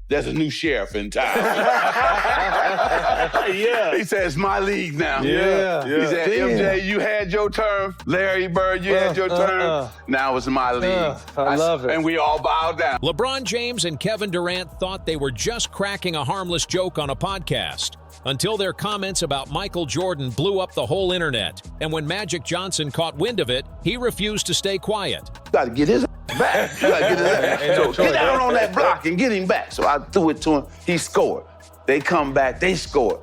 there's a new sheriff in town. Yeah. He said, it's my league now. Yeah. He said, MJ, you had your turn. Larry Bird, you had your turn. Now it's my league. I love it. And we all bowed down. LeBron James and Kevin Durant thought they were just cracking a harmless joke on a podcast until their comments about Michael Jordan blew up the whole internet. And when Magic Johnson caught wind of it, he refused to stay quiet. Got to get his back. You got to get his ass. So get down on that block and get him back. So I threw it to him. He scored. They come back. They scored.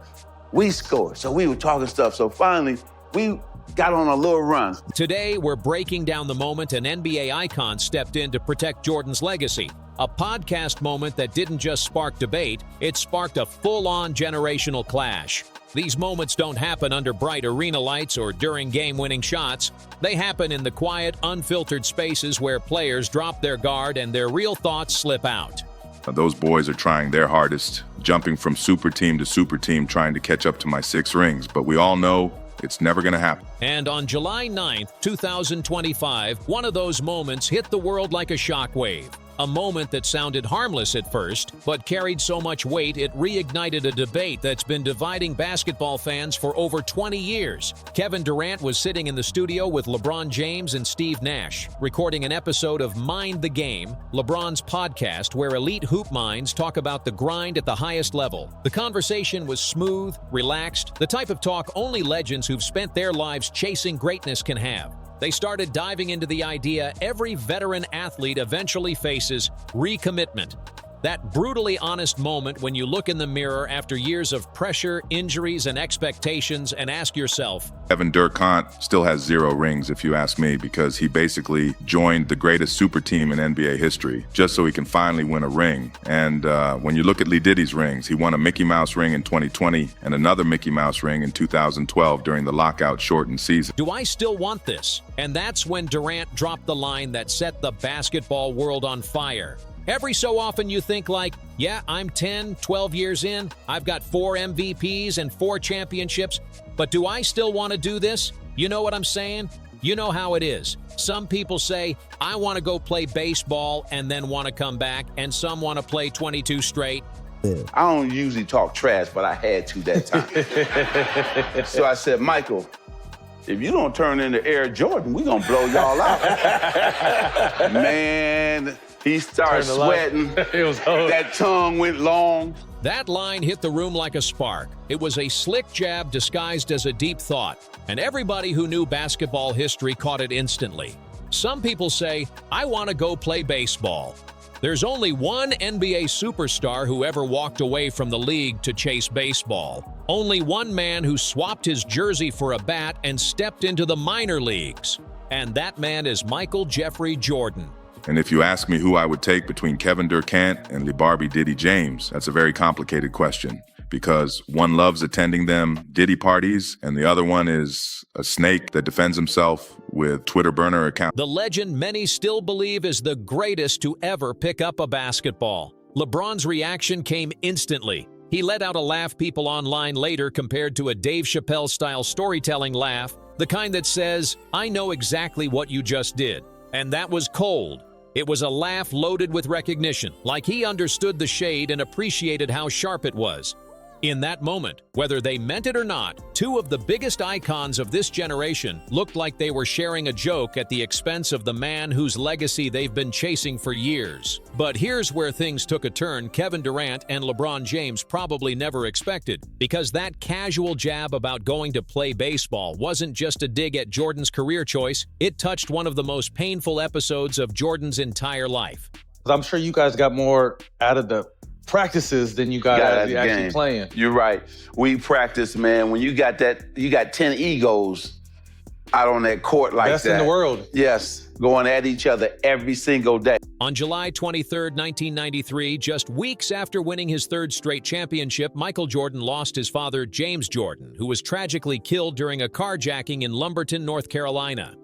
We scored. So we were talking stuff. So finally, we got on a little run. Today, we're breaking down the moment an NBA icon stepped in to protect Jordan's legacy. A podcast moment that didn't just spark debate, it sparked a full-on generational clash. These moments don't happen under bright arena lights or during game-winning shots. They happen in the quiet, unfiltered spaces where players drop their guard and their real thoughts slip out. Those boys are trying their hardest, jumping from super team to super team, trying to catch up to my 6 rings. But we all know it's never going to happen. And on July 9th, 2025, one of those moments hit the world like a shockwave. A moment that sounded harmless at first, but carried so much weight it reignited a debate that's been dividing basketball fans for over 20 years. Kevin Durant was sitting in the studio with LeBron James and Steve Nash, recording an episode of Mind the Game, LeBron's podcast where elite hoop minds talk about the grind at the highest level. The conversation was smooth, relaxed, the type of talk only legends who've spent their lives chasing greatness can have. They started diving into the idea every veteran athlete eventually faces: recommitment. That brutally honest moment when you look in the mirror after years of pressure, injuries, and expectations and ask yourself, Kevin Durant still has 0 rings, if you ask me, because he basically joined the greatest super team in NBA history just so he can finally win a ring. And when you look at Lee Diddy's rings, he won a Mickey Mouse ring in 2020 and another Mickey Mouse ring in 2012 during the lockout shortened season. do I still want this? And that's when Durant dropped the line that set the basketball world on fire. Every so often you think like, yeah, I'm 10, 12 years in, I've got 4 MVPs and 4 championships, but do I still want to do this? You know what I'm saying? You know how it is. Some people say, I want to go play baseball and then want to come back, and some want to play 22 straight. I don't usually talk trash, but I had to that time. So I said, Michael, if you don't turn into Air Jordan, we're going to blow y'all out. Man, he started sweating. It was hard. That tongue went long. That line hit the room like a spark. It was a slick jab disguised as a deep thought, and everybody who knew basketball history caught it instantly. Some people say, I want to go play baseball. There's only one NBA superstar who ever walked away from the league to chase baseball. Only one man who swapped his jersey for a bat and stepped into the minor leagues. And that man is Michael Jeffrey Jordan. And if you ask me who I would take between Kevin Durant and LeBarbie Diddy James, that's a very complicated question, because one loves attending them Diddy parties, and the other one is a snake that defends himself with Twitter burner accounts. The legend many still believe is the greatest to ever pick up a basketball. LeBron's reaction came instantly. He let out a laugh people online later compared to a Dave Chappelle-style storytelling laugh, the kind that says, I know exactly what you just did. And that was cold. It was a laugh loaded with recognition, like he understood the shade and appreciated how sharp it was. In that moment, whether they meant it or not, 2 of the biggest icons of this generation looked like they were sharing a joke at the expense of the man whose legacy they've been chasing for years. But here's where things took a turn Kevin Durant and LeBron James probably never expected, because that casual jab about going to play baseball wasn't just a dig at Jordan's career choice, it touched one of the most painful episodes of Jordan's entire life. I'm sure you guys got more out of the practices than you got out of actually playing. You're right. We practice, man. When you got 10 egos out on that court like Best that. in the world. Yes, going at each other every single day. On July 23, 1993, just weeks after winning his 3rd straight championship, Michael Jordan lost his father, James Jordan, who was tragically killed during a carjacking in Lumberton, North Carolina.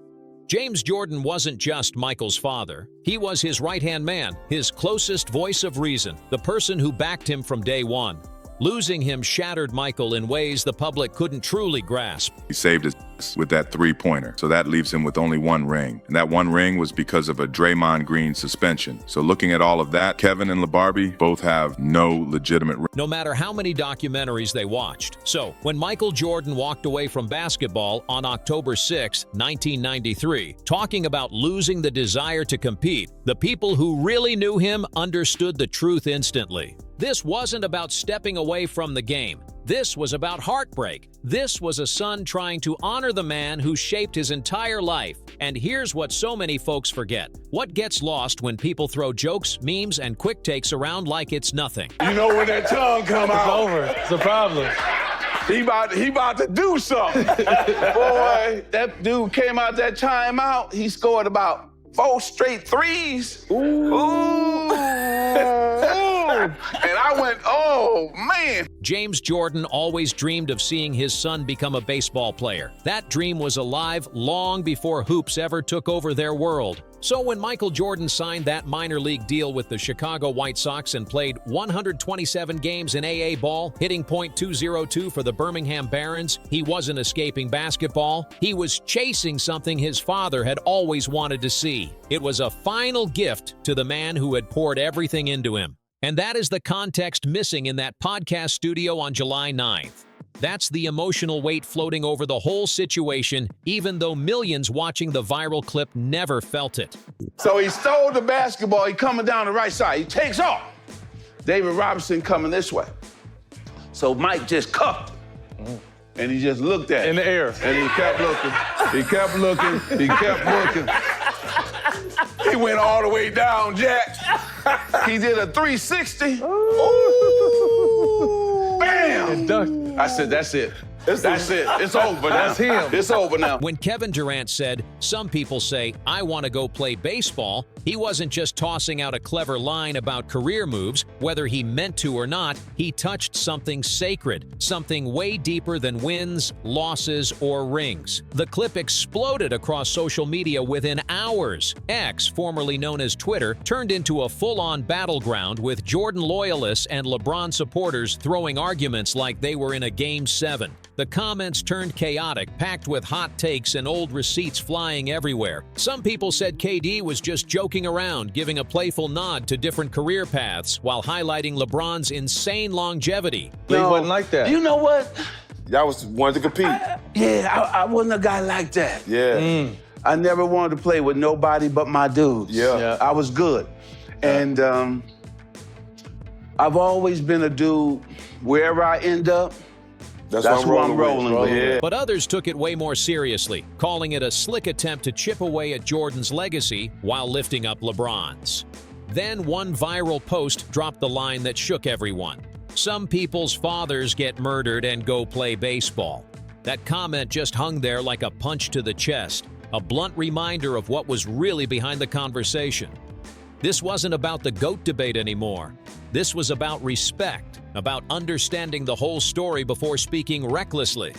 James Jordan wasn't just Michael's father. He was his right-hand man, his closest voice of reason, the person who backed him from day one. Losing him shattered Michael in ways the public couldn't truly grasp. He saved his with that three-pointer, so that leaves him with only one ring. And that one ring was because of a Draymond Green suspension. So looking at all of that, Kevin and LeBarbie both have no legitimate ring. No matter how many documentaries they watched. So, when Michael Jordan walked away from basketball on October 6, 1993, talking about losing the desire to compete, the people who really knew him understood the truth instantly. This wasn't about stepping away from the game. This was about heartbreak. This was a son trying to honor the man who shaped his entire life. And here's what so many folks forget. What gets lost when people throw jokes, memes, and quick takes around like it's nothing? You know when that tongue come out. It's over. It's a problem. He about to do something. Boy, that dude came out that timeout. He scored about 4 straight threes. Ooh. And I went, oh, man. James Jordan always dreamed of seeing his son become a baseball player. That dream was alive long before hoops ever took over their world. So when Michael Jordan signed that minor league deal with the Chicago White Sox and played 127 games in AA ball, hitting .202 for the Birmingham Barons, he wasn't escaping basketball. He was chasing something his father had always wanted to see. It was a final gift to the man who had poured everything into him. And that is the context missing in that podcast studio on July 9th. That's the emotional weight floating over the whole situation, even though millions watching the viral clip never felt it. So he stole the basketball. He coming down the right side. He takes off. David Robinson coming this way. So Mike just cuffed him. And he just looked at him. In the air. And he kept looking. He kept looking. He kept looking. He went all the way down, Jack. He did a 360. Ooh. Bam! I said, that's it. That's it. It's over now. That's him. It's over now. When Kevin Durant said, "Some people say, I want to go play baseball," he wasn't just tossing out a clever line about career moves. Whether he meant to or not, he touched something sacred, something way deeper than wins, losses, or rings. The clip exploded across social media within hours. X, formerly known as Twitter, turned into a full-on battleground with Jordan loyalists and LeBron supporters throwing arguments like they were in a Game 7. The comments turned chaotic, packed with hot takes and old receipts flying everywhere. Some people said KD was just joking around, giving a playful nod to different career paths while highlighting LeBron's insane longevity. He wasn't like that. You know what? Y'all wanted to compete. I wasn't a guy like that. Yeah. I never wanted to play with nobody but my dudes. Yeah. I was good. And I've always been a dude, wherever I end up, that's who I'm rolling with. Yeah. But others took it way more seriously, calling it a slick attempt to chip away at Jordan's legacy while lifting up LeBron's. Then one viral post dropped the line that shook everyone. "Some people's fathers get murdered and go play baseball." That comment just hung there like a punch to the chest, a blunt reminder of what was really behind the conversation. This wasn't about the GOAT debate anymore. This was about respect, about understanding the whole story before speaking recklessly.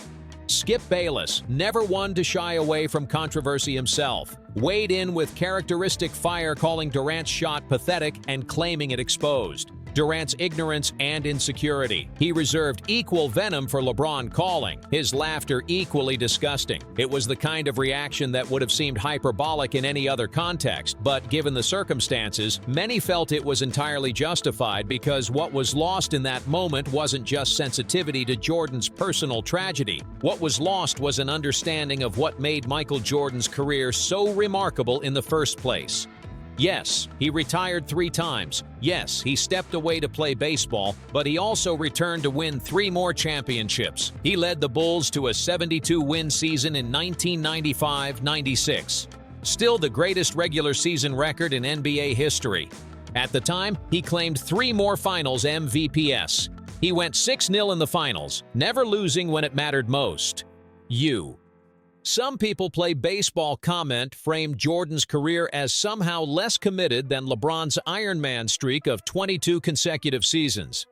Skip Bayless, never one to shy away from controversy himself, weighed in with characteristic fire, calling Durant's shot pathetic and claiming it exposed Durant's ignorance and insecurity. He reserved equal venom for LeBron, calling his laughter equally disgusting. It was the kind of reaction that would have seemed hyperbolic in any other context, but given the circumstances, many felt it was entirely justified because what was lost in that moment wasn't just sensitivity to Jordan's personal tragedy. What was lost was an understanding of what made Michael Jordan's career so remarkable in the first place. Yes, he retired 3 times. Yes, he stepped away to play baseball, but he also returned to win 3 more championships. He led the Bulls to a 72-win season in 1995-96. Still the greatest regular season record in NBA history. At the time, he claimed 3 more finals MVPs. He went 6-0 in the finals, never losing when it mattered most. Some people play baseball comment framed Jordan's career as somehow less committed than LeBron's Iron Man streak of 22 consecutive seasons.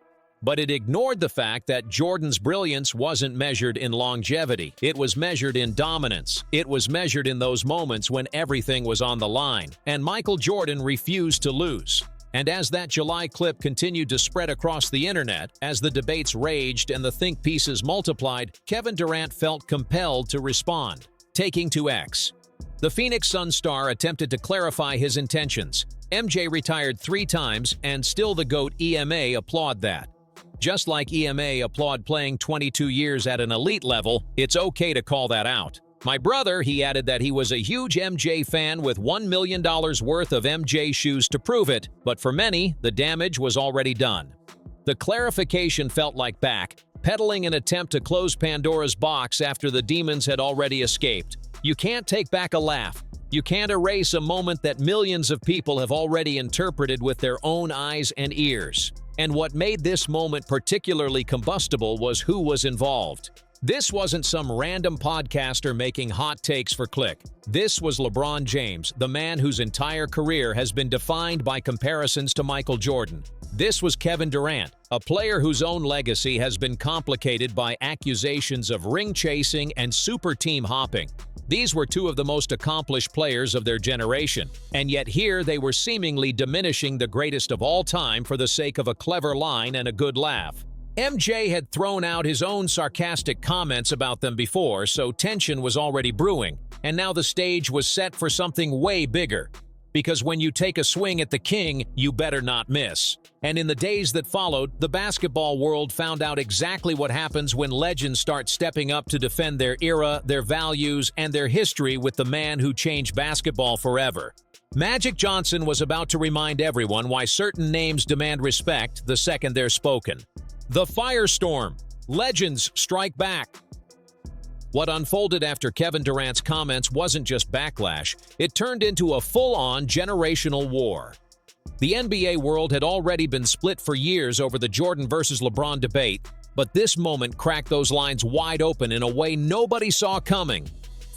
But it ignored the fact that Jordan's brilliance wasn't measured in longevity. It was measured in dominance. It was measured in those moments when everything was on the line, and Michael Jordan refused to lose. And as that July clip continued to spread across the internet, as the debates raged and the think pieces multiplied, Kevin Durant felt compelled to respond, taking to X. The Phoenix Suns star attempted to clarify his intentions. MJ retired 3 times, and still the GOAT EMA applaud that. Just like EMA applaud playing 22 years at an elite level, it's okay to call that out. My brother, he added that he was a huge MJ fan with $1 million worth of MJ shoes to prove it, but for many, the damage was already done. The clarification felt like backpedaling an attempt to close Pandora's box after the demons had already escaped. You can't take back a laugh. You can't erase a moment that millions of people have already interpreted with their own eyes and ears. And what made this moment particularly combustible was who was involved. This wasn't some random podcaster making hot takes for click. This was LeBron James, the man whose entire career has been defined by comparisons to Michael Jordan. This was Kevin Durant, a player whose own legacy has been complicated by accusations of ring chasing and super team hopping. These were 2 of the most accomplished players of their generation, and yet here they were seemingly diminishing the greatest of all time for the sake of a clever line and a good laugh. MJ had thrown out his own sarcastic comments about them before, so tension was already brewing, and now the stage was set for something way bigger. Because when you take a swing at the king, you better not miss. And in the days that followed, the basketball world found out exactly what happens when legends start stepping up to defend their era, their values, and their history with the man who changed basketball forever. Magic Johnson was about to remind everyone why certain names demand respect the second they're spoken. The firestorm. Legends strike back. What unfolded after Kevin Durant's comments wasn't just backlash, it turned into a full-on generational war. The NBA world had already been split for years over the Jordan versus LeBron debate, but this moment cracked those lines wide open in a way nobody saw coming.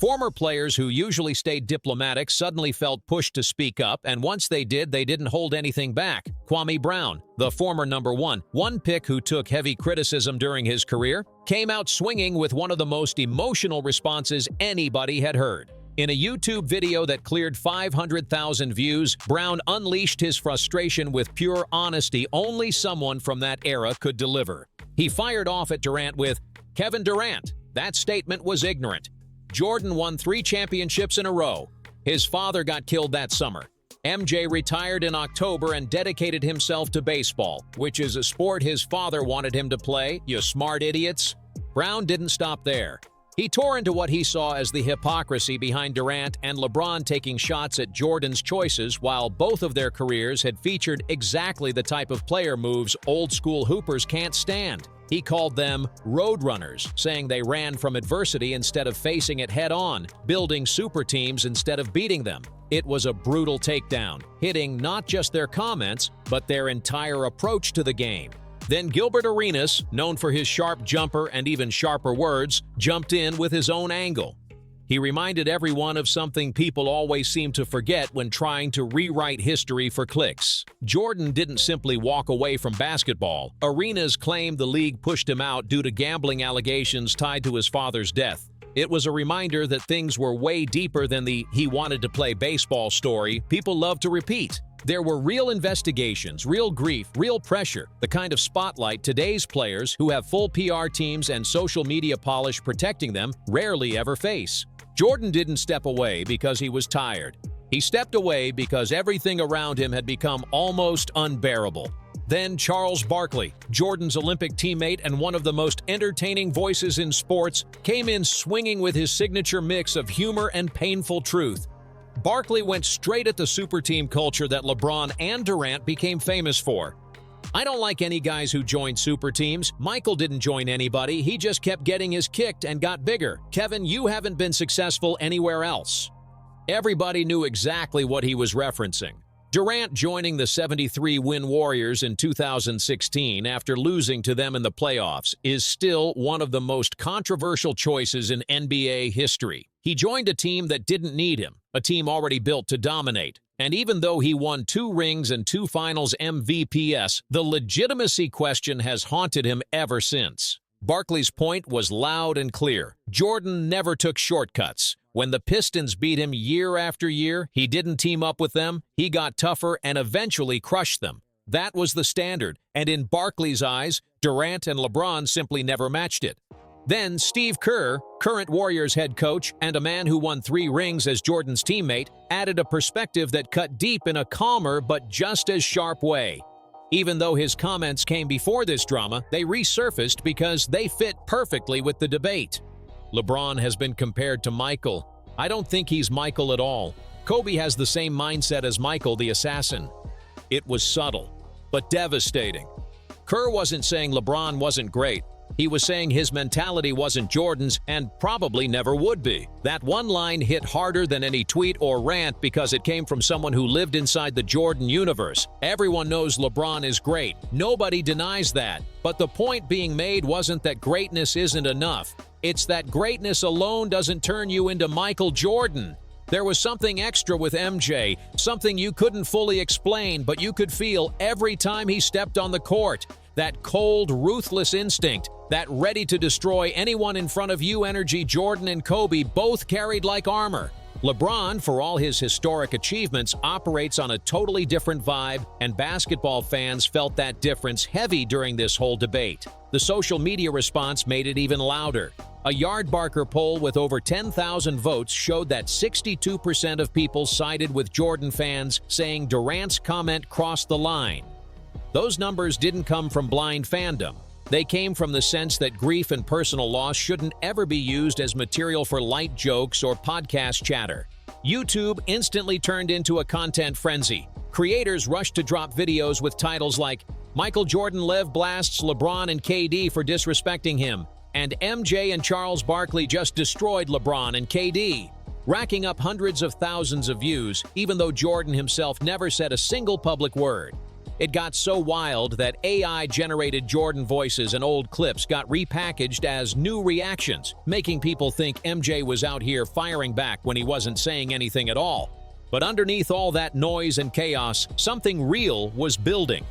Former players who usually stayed diplomatic suddenly felt pushed to speak up, and once they didn't hold anything back. Kwame Brown, the former number one pick who took heavy criticism during his career, came out swinging with one of the most emotional responses anybody had heard. In a YouTube video that cleared 500,000 views, Brown unleashed his frustration with pure honesty only someone from that era could deliver. He fired off at Durant with, "Kevin Durant, that statement was ignorant. Jordan won 3 championships in a row. His father got killed that summer. MJ retired in October and dedicated himself to baseball, which is a sport his father wanted him to play, you smart idiots." Brown didn't stop there. He tore into what he saw as the hypocrisy behind Durant and LeBron taking shots at Jordan's choices while both of their careers had featured exactly the type of player moves old-school hoopers can't stand. He called them roadrunners, saying they ran from adversity instead of facing it head-on, building super teams instead of beating them. It was a brutal takedown, hitting not just their comments, but their entire approach to the game. Then Gilbert Arenas, known for his sharp jumper and even sharper words, jumped in with his own angle. He reminded everyone of something people always seem to forget when trying to rewrite history for clicks. Jordan didn't simply walk away from basketball. Arenas claimed the league pushed him out due to gambling allegations tied to his father's death. It was a reminder that things were way deeper than the "he wanted to play baseball" story people love to repeat. There were real investigations, real grief, real pressure, the kind of spotlight today's players who have full PR teams and social media polish protecting them rarely ever face. Jordan didn't step away because he was tired. He stepped away because everything around him had become almost unbearable. Then Charles Barkley, Jordan's Olympic teammate and one of the most entertaining voices in sports, came in swinging with his signature mix of humor and painful truth. Barkley went straight at the super team culture that LeBron and Durant became famous for. "I don't like any guys who joined super teams. Michael didn't join anybody. He just kept getting his kicked and got bigger. Kevin, you haven't been successful anywhere else." Everybody knew exactly what he was referencing. Durant joining the 73-win Warriors in 2016 after losing to them in the playoffs is still one of the most controversial choices in NBA history. He joined a team that didn't need him, a team already built to dominate. And even though he won 2 rings and 2 finals MVPs, the legitimacy question has haunted him ever since. Barkley's point was loud and clear. Jordan never took shortcuts. When the Pistons beat him year after year, he didn't team up with them, he got tougher and eventually crushed them. That was the standard, and in Barkley's eyes, Durant and LeBron simply never matched it. Then Steve Kerr, current Warriors head coach and a man who won 3 rings as Jordan's teammate, added a perspective that cut deep in a calmer but just as sharp way. Even though his comments came before this drama, they resurfaced because they fit perfectly with the debate. LeBron has been compared to Michael. I don't think he's Michael at all. Kobe has the same mindset as Michael the assassin. It was subtle, but devastating. Kerr wasn't saying LeBron wasn't great. He was saying his mentality wasn't Jordan's and probably never would be. That one line hit harder than any tweet or rant because it came from someone who lived inside the Jordan universe. Everyone knows LeBron is great. Nobody denies that. But the point being made wasn't that greatness isn't enough. It's that greatness alone doesn't turn you into Michael Jordan. There was something extra with MJ, something you couldn't fully explain, but you could feel every time he stepped on the court. That cold, ruthless instinct, that ready-to-destroy anyone in front of you energy Jordan and Kobe both carried like armor. LeBron, for all his historic achievements, operates on a totally different vibe, and basketball fans felt that difference heavy during this whole debate. The social media response made it even louder. A Yardbarker poll with over 10,000 votes showed that 62% of people sided with Jordan fans, saying Durant's comment crossed the line. Those numbers didn't come from blind fandom. They came from the sense that grief and personal loss shouldn't ever be used as material for light jokes or podcast chatter. YouTube instantly turned into a content frenzy. Creators rushed to drop videos with titles like, "Michael Jordan Lev blasts LeBron and KD for disrespecting him," and "MJ and Charles Barkley just destroyed LeBron and KD," racking up hundreds of thousands of views, even though Jordan himself never said a single public word. It got so wild that AI-generated Jordan voices and old clips got repackaged as new reactions, making people think MJ was out here firing back when he wasn't saying anything at all. But underneath all that noise and chaos, something real was building.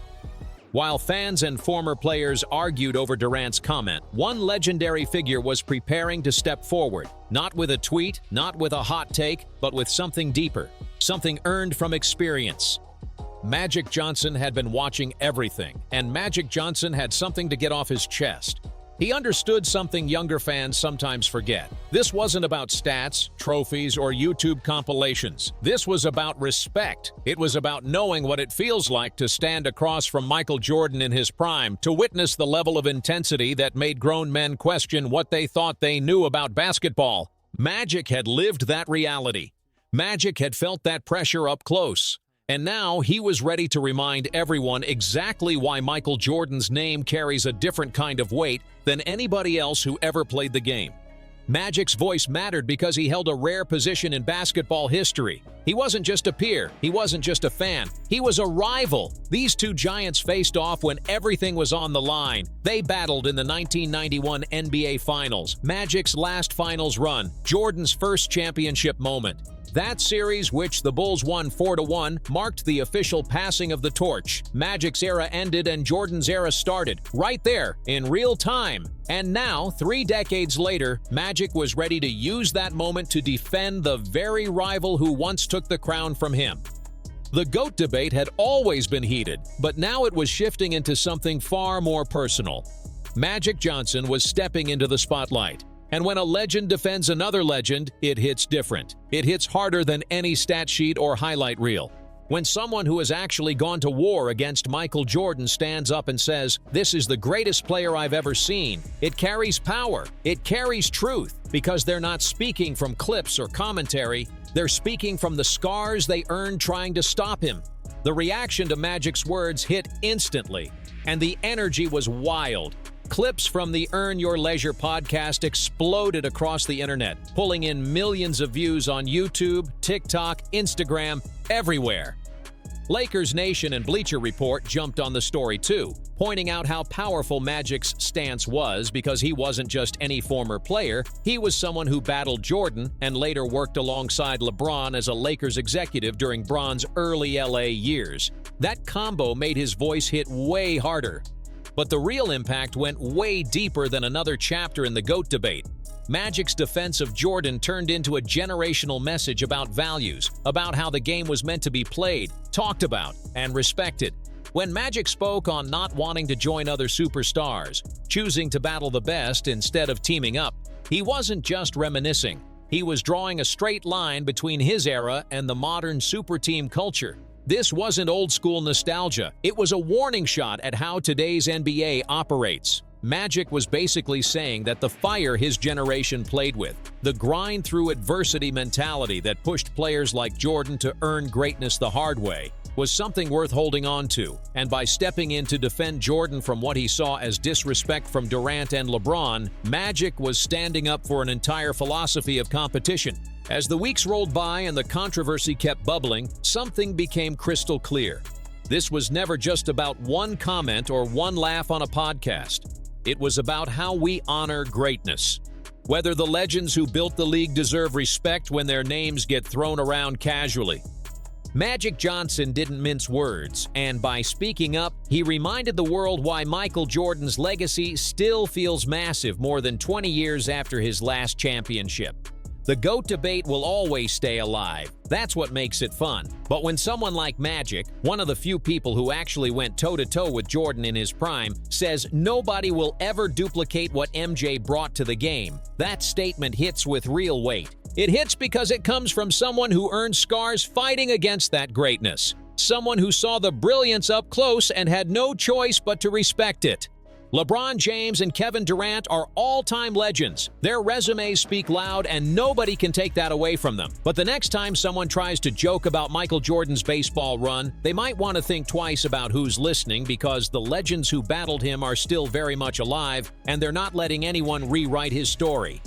While fans and former players argued over Durant's comment, one legendary figure was preparing to step forward, not with a tweet, not with a hot take, but with something deeper, something earned from experience. Magic Johnson had been watching everything, and Magic Johnson had something to get off his chest. He understood something younger fans sometimes forget. This wasn't about stats, trophies, or YouTube compilations. This was about respect. It was about knowing what it feels like to stand across from Michael Jordan in his prime, to witness the level of intensity that made grown men question what they thought they knew about basketball. Magic had lived that reality. Magic had felt that pressure up close. And now he was ready to remind everyone exactly why Michael Jordan's name carries a different kind of weight than anybody else who ever played the game. Magic's voice mattered because he held a rare position in basketball history. He wasn't just a peer, he wasn't just a fan, he was a rival. These two giants faced off when everything was on the line. They battled in the 1991 NBA Finals, Magic's last finals run, Jordan's first championship moment. That series, which the Bulls won 4-1, marked the official passing of the torch. Magic's era ended and Jordan's era started, right there, in real time. And now, 3 decades later, Magic was ready to use that moment to defend the very rival who once took the crown from him. The GOAT debate had always been heated, but now it was shifting into something far more personal. Magic Johnson was stepping into the spotlight. And when a legend defends another legend, it hits different. It hits harder than any stat sheet or highlight reel. When someone who has actually gone to war against Michael Jordan stands up and says, "This is the greatest player I've ever seen," it carries power. It carries truth, because they're not speaking from clips or commentary. They're speaking from the scars they earned trying to stop him. The reaction to Magic's words hit instantly, and the energy was wild. Clips from the Earn Your Leisure podcast exploded across the internet, pulling in millions of views on YouTube, TikTok, Instagram, everywhere. Lakers Nation and Bleacher Report jumped on the story too, pointing out how powerful Magic's stance was because he wasn't just any former player, he was someone who battled Jordan and later worked alongside LeBron as a Lakers executive during Bron's early LA years. That combo made his voice hit way harder. But the real impact went way deeper than another chapter in the GOAT debate. Magic's defense of Jordan turned into a generational message about values, about how the game was meant to be played, talked about, and respected. When Magic spoke on not wanting to join other superstars, choosing to battle the best instead of teaming up, he wasn't just reminiscing. He was drawing a straight line between his era and the modern super team culture. This wasn't old-school nostalgia. It was a warning shot at how today's NBA operates. Magic was basically saying that the fire his generation played with, the grind-through-adversity mentality that pushed players like Jordan to earn greatness the hard way, was something worth holding on to. And by stepping in to defend Jordan from what he saw as disrespect from Durant and LeBron, Magic was standing up for an entire philosophy of competition. As the weeks rolled by and the controversy kept bubbling, something became crystal clear. This was never just about one comment or one laugh on a podcast. It was about how we honor greatness. Whether the legends who built the league deserve respect when their names get thrown around casually. Magic Johnson didn't mince words, and by speaking up, he reminded the world why Michael Jordan's legacy still feels massive more than 20 years after his last championship. The GOAT debate will always stay alive. That's what makes it fun. But when someone like Magic, one of the few people who actually went toe-to-toe with Jordan in his prime, says nobody will ever duplicate what MJ brought to the game, that statement hits with real weight. It hits because it comes from someone who earned scars fighting against that greatness. Someone who saw the brilliance up close and had no choice but to respect it. LeBron James and Kevin Durant are all-time legends. Their resumes speak loud and nobody can take that away from them. But the next time someone tries to joke about Michael Jordan's baseball run, they might want to think twice about who's listening because the legends who battled him are still very much alive and they're not letting anyone rewrite his story.